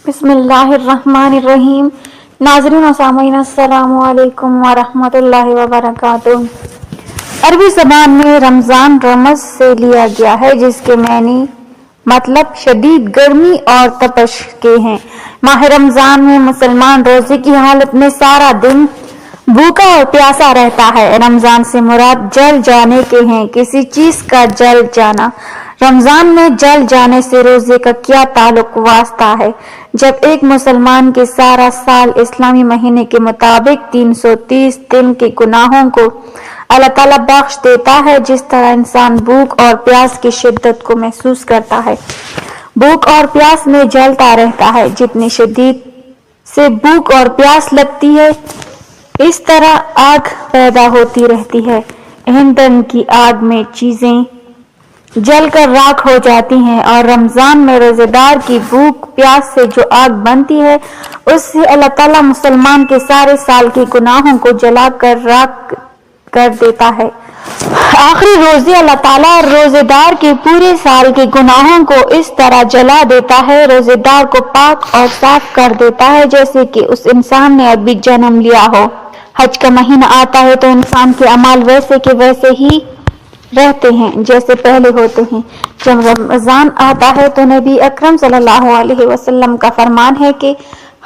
بسم اللہ الرحمن الرحیم۔ ناظرین و سامعین السلام علیکم ورحمۃ اللہ وبرکاتہ۔ عربی زبان میں رمضان رمض سے لیا گیا ہے، جس کے معنی مطلب شدید گرمی اور تپش کے ہیں۔ ماہ رمضان میں مسلمان روزے کی حالت میں سارا دن بھوکا اور پیاسا رہتا ہے۔ رمضان سے مراد جل جانے کے ہیں، کسی چیز کا جل جانا۔ رمضان میں جل جانے سے روزے کا کیا تعلق واسطہ ہے؟ جب ایک مسلمان کے سارا سال اسلامی مہینے کے مطابق 330 دن کے گناہوں کو اللہ تعالیٰ بخش دیتا ہے، جس طرح انسان بھوک اور پیاس کی شدت کو محسوس کرتا ہے، بھوک اور پیاس میں جلتا رہتا ہے۔ جتنی شدید سے بھوک اور پیاس لگتی ہے، اس طرح آگ پیدا ہوتی رہتی ہے۔ ایندھن کی آگ میں چیزیں جل کر راکھ ہو جاتی ہیں، اور رمضان میں روزے دار کی بھوک پیاس سے جو آگ بنتی ہے، اس سے اللہ تعالیٰ مسلمان کے سارے سال کے گناہوں کو جلا کر راکھ کر دیتا ہے۔ آخری روزے اللہ تعالیٰ روزے دار کے پورے سال کے گناہوں کو اس طرح جلا دیتا ہے، روزے دار کو پاک اور صاف کر دیتا ہے، جیسے کہ اس انسان نے ابھی جنم لیا ہو۔ حج کا مہینہ آتا ہے تو انسان کے اعمال ویسے کے ویسے ہی رہتے ہیں جیسے پہلے ہوتے ہیں۔ جب رمضان آتا ہے تو نبی اکرم صلی اللہ علیہ وسلم کا فرمان ہے کہ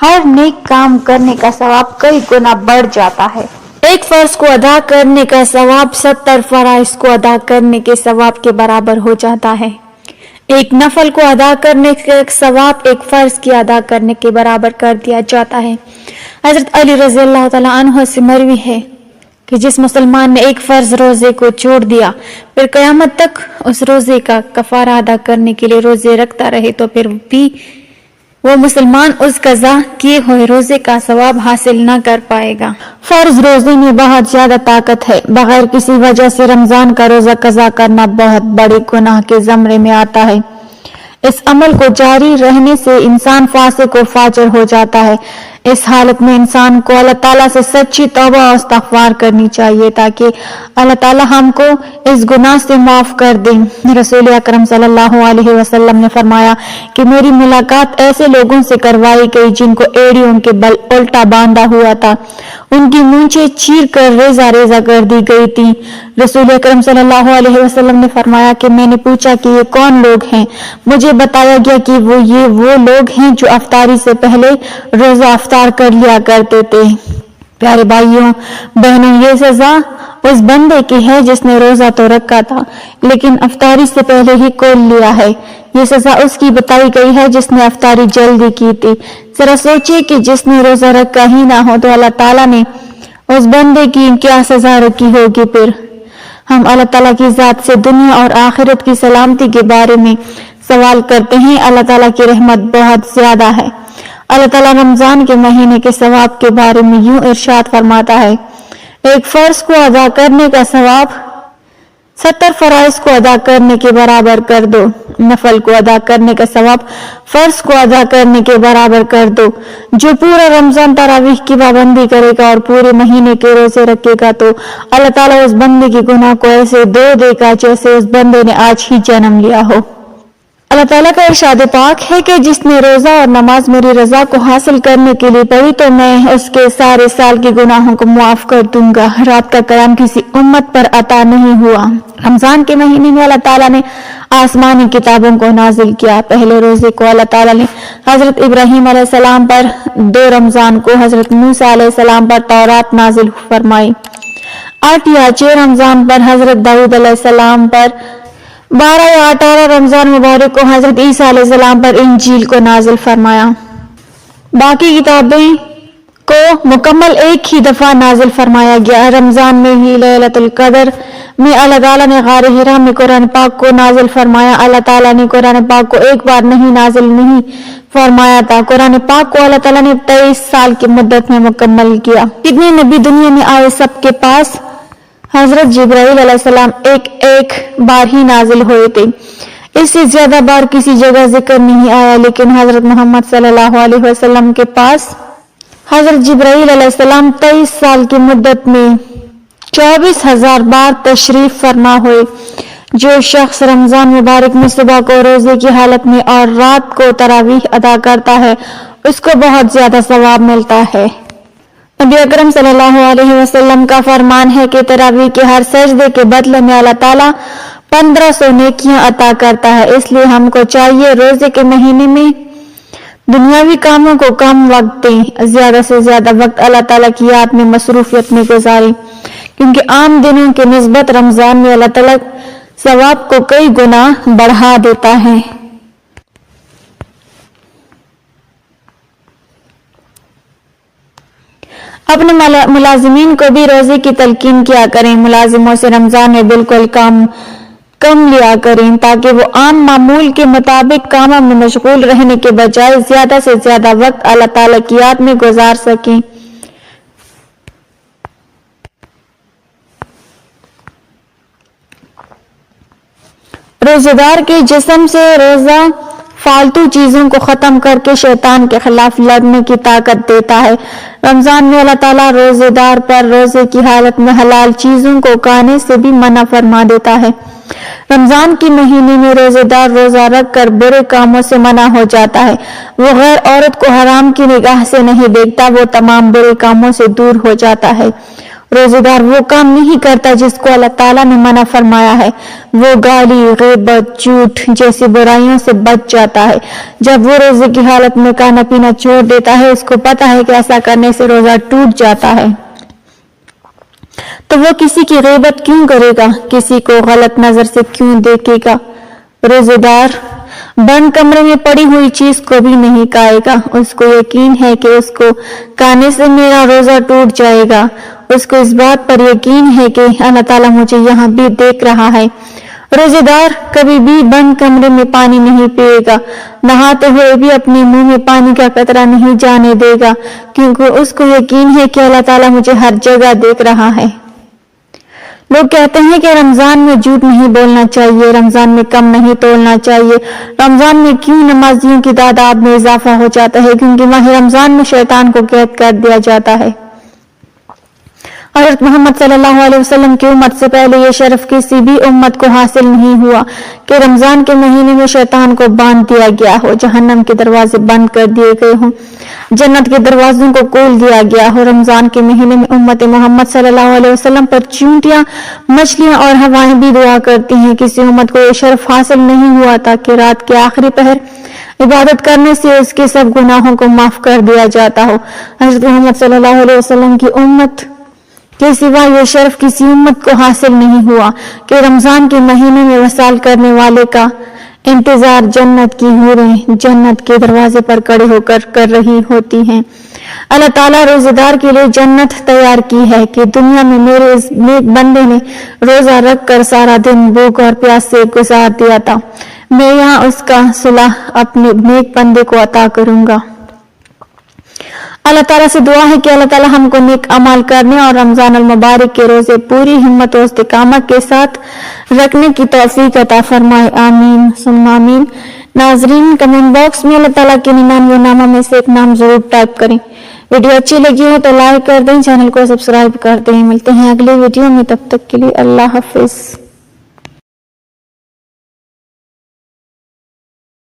ہر نیک کام کرنے کا ثواب کئی گنا بڑھ جاتا ہے۔ ایک فرض کو ادا کرنے کا ثواب 70 فرائض کو ادا کرنے کے ثواب کے برابر ہو جاتا ہے۔ ایک نفل کو ادا کرنے کا ثواب ایک فرض کی ادا کرنے کے برابر کر دیا جاتا ہے۔ حضرت علی رضی اللہ تعالیٰ عنہ سے مروی ہے کہ جس مسلمان نے ایک فرض روزے کو چھوڑ دیا، پھر قیامت تک اس روزے کا کفارہ ادا کرنے کے لیے روزے رکھتا رہے، تو پھر بھی وہ مسلمان اس قضا کیے ہوئے روزے کا ثواب حاصل نہ کر پائے گا۔ فرض روزے میں بہت زیادہ طاقت ہے۔ بغیر کسی وجہ سے رمضان کا روزہ قضا کرنا بہت بڑے گناہ کے زمرے میں آتا ہے۔ اس عمل کو جاری رہنے سے انسان فاسق و فاجر ہو جاتا ہے۔ اس حالت میں انسان کو اللہ تعالیٰ سے سچی توبہ و استغفار کرنی چاہیے تاکہ اللہ تعالیٰ ہم کو اس گناہ سے معاف کر دیں۔ رسول اکرم صلی اللہ علیہ وسلم نے فرمایا کہ میری ملاقات ایسے لوگوں سے کروائی گئی جن کو ایڑیوں کے بل الٹا باندھا ہوا تھا، ان کی مونچھیں چیر کر ریزہ ریزہ کر دی گئی تھی۔ رسول اکرم صلی اللہ علیہ وسلم نے فرمایا کہ میں نے پوچھا کہ یہ کون لوگ ہیں؟ مجھے بتایا گیا کہ وہ لوگ ہیں جو افطاری سے پہلے روزہ افطار کر لیا کرتے تھے۔ پیارے بھائیوں بہنوں، یہ سزا اس بندے کی ہے جس نے روزہ تو رکھا تھا لیکن افطاری سے پہلے ہی کھول لیا ہے۔ یہ سزا اس کی بتائی گئی ہے جس نے افطاری جلدی کی تھی۔ ذرا سوچئے کہ جس نے روزہ رکھا ہی نہ ہو تو اللہ تعالیٰ نے اس بندے کی کیا سزا رکھی ہوگی۔ پھر ہم اللہ تعالیٰ کی ذات سے دنیا اور آخرت کی سلامتی کے بارے میں سوال کرتے ہیں۔ اللہ تعالیٰ کی رحمت بہت زیادہ ہے۔ اللہ تعالیٰ رمضان کے مہینے کے ثواب کے بارے میں یوں ارشاد فرماتا ہے: ایک فرض کو ادا کرنے کا ثواب 70 فرائض کو ادا کرنے کے برابر کر دو۔ نفل کو ادا کرنے کا ثواب فرض کو ادا کرنے کے برابر کر دو۔ جو پورا رمضان تراویح کی پابندی کرے گا اور پورے مہینے کے روزے رکھے گا تو اللہ تعالیٰ اس بندے کے گناہ کو ایسے دھو دے گا جیسے اس بندے نے آج ہی جنم لیا ہو۔ اللہ تعالیٰ کا ارشاد پاک ہے کہ جس نے روزہ اور نماز میری رضا کو حاصل کرنے کے لیے پڑھی تو میں اس کے سارے سال کے گناہوں کو معاف کر دوں گا۔ رات کا قیام کسی امت پر عطا نہیں ہوا۔ رمضان کے مہینے میں اللہ تعالیٰ نے آسمانی کتابوں کو نازل کیا۔ پہلے روزے کو اللہ تعالیٰ نے حضرت ابراہیم علیہ السلام پر، 2 رمضان کو حضرت موسیٰ علیہ السلام پر تورات نازل فرمائی، 8 یا 6 رمضان پر حضرت داؤد علیہ السلام پر، 12 یا 18 رمضان مبارک کو حضرت عیسیٰ علیہ السلام پر انجیل کو نازل فرمایا۔ باقی کتابیں کو مکمل ایک ہی دفعہ نازل فرمایا گیا۔ رمضان میں ہی لیلۃ القدر میں اللہ تعالیٰ نے غار حرا میں قرآن پاک کو نازل فرمایا۔ اللہ تعالیٰ نے قرآن پاک کو ایک بار نازل نہیں فرمایا تھا۔ قرآن پاک کو اللہ تعالیٰ نے 23 سال کی مدت میں مکمل کیا۔ جتنے نبی دنیا میں آئے سب کے پاس حضرت جبرائیل علیہ السلام ایک بار ہی نازل ہوئے تھے۔ اس سے زیادہ بار کسی جگہ ذکر نہیں آیا، لیکن حضرت محمد صلی اللہ علیہ وسلم کے پاس حضرت جبرائیل علیہ السلام 23 سال کی مدت میں 24,000 بار تشریف فرما ہوئے۔ جو شخص رمضان مبارک میں صبح کو روزے کی حالت میں اور رات کو تراویح ادا کرتا ہے اس کو بہت زیادہ ثواب ملتا ہے۔ نبی اکرم صلی اللہ علیہ وسلم کا فرمان ہے کہ تراویح کے ہر سجدے کے بدلے میں اللہ تعالیٰ 1500 نیکیاں عطا کرتا ہے۔ اس لیے ہم کو چاہیے روزے کے مہینے میں دنیاوی کاموں کو کم وقت دیں، زیادہ سے زیادہ وقت اللہ تعالیٰ کی یاد میں مصروفیت میں گزاریں، کیونکہ عام دنوں کے نسبت رمضان میں اللہ تعالیٰ ثواب کو کئی گنا بڑھا دیتا ہے۔ اپنے ملازمین کو بھی روزے کی تلقین کیا کریں، ملازموں سے رمضان میں بالکل کم لیا کریں تاکہ وہ عام معمول کے مطابق کاموں میں مشغول رہنے کے بجائے زیادہ سے زیادہ وقت اللہ تعالیٰ کی یاد میں گزار سکیں۔ روزہ دار کے جسم سے روزہ فالتو چیزوں کو ختم کر کے شیطان کے خلاف لڑنے کی طاقت دیتا ہے۔ رمضان میں اللہ تعالیٰ روزے دار پر روزے کی حالت میں حلال چیزوں کو کھانے سے بھی منع فرما دیتا ہے۔ رمضان کے مہینے میں روزے دار روزہ رکھ کر برے کاموں سے منع ہو جاتا ہے۔ وہ غیر عورت کو حرام کی نگاہ سے نہیں دیکھتا، وہ تمام برے کاموں سے دور ہو جاتا ہے۔ روزے دار وہ کام نہیں کرتا جس کو اللہ تعالیٰ نے منع فرمایا ہے۔ وہ گالی، غیبت، جھوٹ جیسی برائیوں سے بچ جاتا ہے۔ جب وہ روزے کی حالت میں کھانا پینا چھوڑ دیتا ہے، اس کو پتہ ہے کہ ایسا کرنے سے روزہ ٹوٹ جاتا ہے، تو وہ کسی کی غیبت کیوں کرے گا، کسی کو غلط نظر سے کیوں دیکھے گا۔ روزے دار بند کمرے میں پڑی ہوئی چیز کو بھی نہیں کھائے گا، اس کو یقین ہے کہ اس کو کھانے سے میرا روزہ ٹوٹ جائے گا۔ اس کو اس بات پر یقین ہے کہ اللہ تعالیٰ مجھے یہاں بھی دیکھ رہا ہے۔ روزے دار کبھی بھی بند کمرے میں پانی نہیں پیے گا، نہاتے ہوئے بھی اپنے منہ میں پانی کا قطرہ نہیں جانے دے گا، کیونکہ اس کو یقین ہے کہ اللہ تعالیٰ مجھے ہر جگہ دیکھ رہا ہے۔ لوگ کہتے ہیں کہ رمضان میں جھوٹ نہیں بولنا چاہیے، رمضان میں کم نہیں تولنا چاہیے، رمضان میں کیوں نمازیوں کی تعداد میں اضافہ ہو جاتا ہے؟ کیونکہ ماہ رمضان میں شیطان کو قید کر دیا جاتا ہے۔ حضرت محمد صلی اللہ علیہ وسلم کی امت سے پہلے یہ شرف کسی بھی امت کو حاصل نہیں ہوا کہ رمضان کے مہینے میں شیطان کو باندھ دیا گیا ہو، جہنم کے دروازے بند کر دیے گئے ہوں، جنت کے دروازوں کو کھول دیا گیا ہو۔ رمضان کے مہینے میں امت محمد صلی اللہ علیہ وسلم پر چیونٹیاں، مچھلیاں اور ہوائیں بھی دعا کرتی ہیں۔ کسی امت کو یہ شرف حاصل نہیں ہوا تاکہ رات کے آخری پہر عبادت کرنے سے اس کے سب گناہوں کو معاف کر دیا جاتا ہو۔ حضرت محمد صلی اللہ علیہ وسلم کی امت کے سوا یہ شرف کسی امت کو حاصل نہیں ہوا کہ رمضان کے مہینے میں وصال کرنے والے کا انتظار جنت کی حوریں جنت کے دروازے پر کھڑے ہو کر رہی ہوتی ہیں۔ اللہ تعالیٰ روزے دار کے لیے جنت تیار کی ہے کہ دنیا میں میرے اس نیک بندے نے روزہ رکھ کر سارا دن بھوک اور پیاس سے گزار دیا تھا، میں یہاں اس کا صلہ اپنے نیک بندے کو عطا کروں گا۔ اللہ تعالیٰ سے دعا ہے کہ اللہ تعالیٰ ہم کو نیک عمل کرنے اور رمضان المبارک کے روزے پوری ہمت و استقامت کے ساتھ رکھنے کی توفیق عطا فرمائے، آمین ثم آمین۔ ناظرین، کمنٹ باکس میں اللہ تعالیٰ کے 99 ناموں میں سے ایک نام ضرور ٹائپ کریں۔ ویڈیو اچھی لگی ہو تو لائک کر دیں، چینل کو سبسکرائب کر دیں۔ ملتے ہیں اگلی ویڈیو میں، تب تک کے لیے اللہ حافظ۔